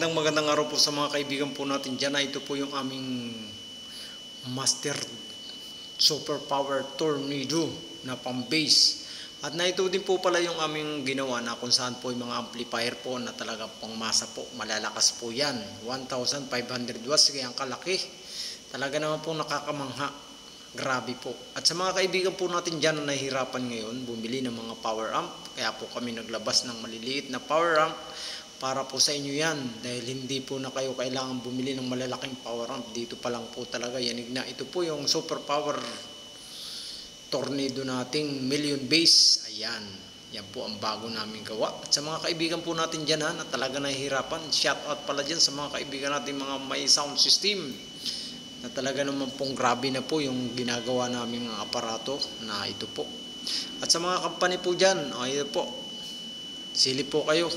Magandang araw po sa mga kaibigan po natin dyan. Ito po yung aming Master Super Power Tornado na pang bass. At na ito din po pala yung aming ginawa na kung saan po yung mga amplifier po na talagang pang masa po. Malalakas po yan. 1,500 watts, kaya ang kalaki. Talaga naman po nakakamangha. Grabe po. At sa mga kaibigan po natin dyan na nahihirapan ngayon bumili ng mga power amp, kaya po kami naglabas ng maliliit na power amp para po sa inyo yan, dahil hindi po na kayo kailangan bumili ng malalaking power amp. Dito pa lang po talaga yanig na. Ito po yung super power tornado nating million bass. Ayan, yan po ang bago namin gawa. At sa mga kaibigan po natin dyan na talaga nahihirapan, shout out pala dyan sa mga kaibigan natin mga may sound system na talaga naman pong grabe na po yung ginagawa namin mga aparato na ito po. At sa mga company po dyan, ito po, silip po kayo.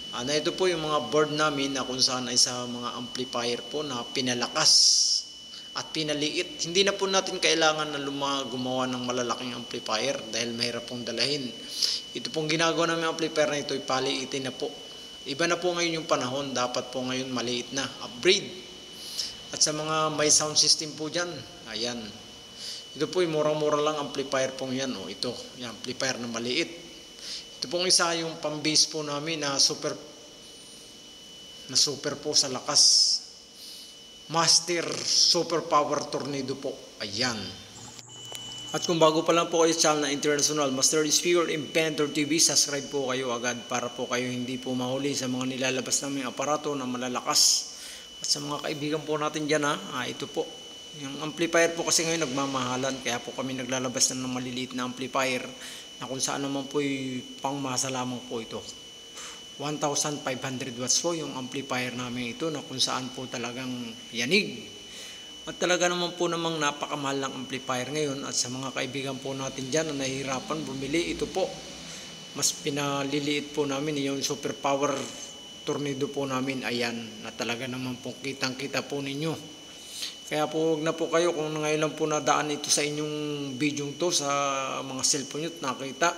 Na ito po yung mga board namin na kung saan ay sa mga amplifier po na pinalakas at pinaliit. Hindi na po natin kailangan na gumawa ng malalaking amplifier dahil mahirap pong dalahin. Ito pong ginagawa namin amplifier na ito ay paliitin na po. Iba na po ngayon yung panahon, dapat po ngayon maliit na, upgrade. At sa mga may sound system po dyan, ayan. Ito po yung murang-mura lang amplifier pong yan. Ito, yung amplifier na maliit. Ito pong isa yung pang-bass po namin na super po sa lakas. Master Super Power Tornado po. Ayan. At kung bago pa lang po kayo sa channel na International Master Speaker Inventor TV, subscribe po kayo agad para po kayo hindi po mahuli sa mga nilalabas naming aparato na malalakas. At sa mga kaibigan po natin dyan ito po. Yung amplifier po kasi ngayon nagmamahalan, kaya po kami naglalabas ng maliliit na amplifier na kung saan naman po pangmasa lamang po ito. 1,500 watts po yung amplifier namin ito na kung saan po talagang yanig. At talaga naman po namang napakamahal ng amplifier ngayon. At sa mga kaibigan po natin dyan na nahihirapan bumili, ito po. Mas pinaliliit po namin yung super power tornado po namin. Ayan, na talaga naman po kitang-kita po ninyo. Kaya po huwag na po kayo kung ngayon lang po nadaan ito sa inyong video to sa mga cellphone nyo nakita.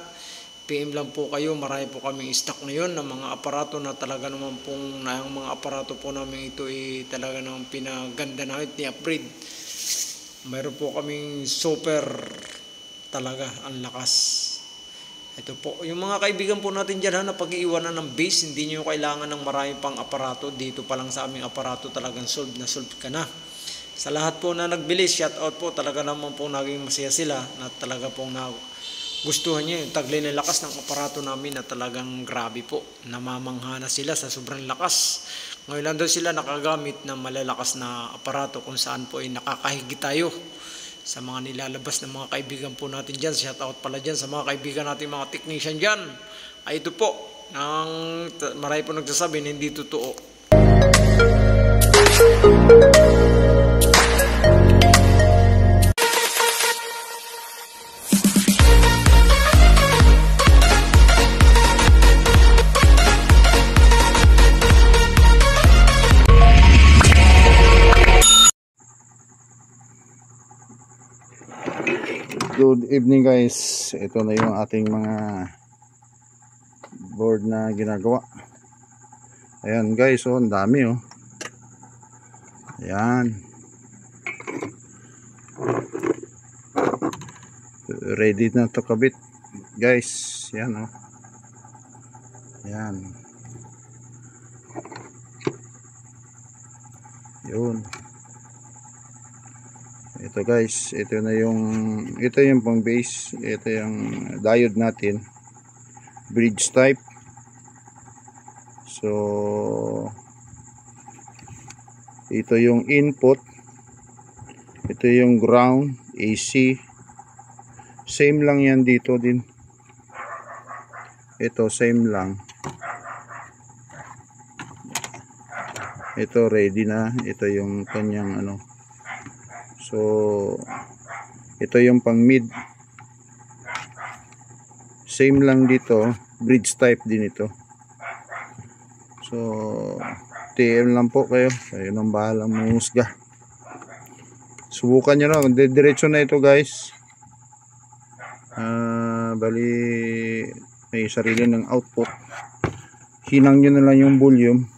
PM lang po kayo, marami po kaming stock ngayon ng mga aparato na talaga naman pong ang mga aparato po namin ito ay talaga naman pinaganda namin, ni-upgrade. Mayroon po kaming super talaga ang lakas. Ito po, yung mga kaibigan po natin dyan na pag-iiwanan ng bass, hindi nyo kailangan ng marami pang aparato. Dito pa lang sa aming aparato talagang solve na solve ka na. Sa lahat po na nagbili, shout out po, talaga naman po naging masaya sila na talaga pong gustuhan niya yung taglay na lakas ng aparato namin na talagang grabe po. Namamangha na sila sa sobrang lakas. Ngayon lang daw sila nakagamit ng malalakas na aparato kung saan po ay nakakahigit tayo sa mga nilalabas ng mga kaibigan po natin dyan. Shout out pala dyan sa mga kaibigan natin, mga technician dyan. Ay ito po, marami po nagsasabi na hindi totoo. Good evening guys, ito na yung ating mga board na ginagawa. Ayan guys, ang dami ayan, ready na to kabit guys. Ayan ayan, yun. Ito guys, ito yung pang base. Ito yung diode natin, bridge type. So ito yung input, ito yung ground, AC. Same lang yan dito din. Ito same lang. Ito ready na. Ito yung kanyang so ito yung pang mid, same lang dito, bridge type din ito. So TM lang po kayo nang bahalang manghusga. Subukan nyo lang, diretso na ito guys. Bali may sarili ng output. Hinang nyo na lang yung volume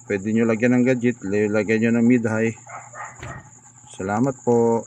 Pwede nyo lagyan ng gadget, lagyan nyo ng mid-high. Salamat po.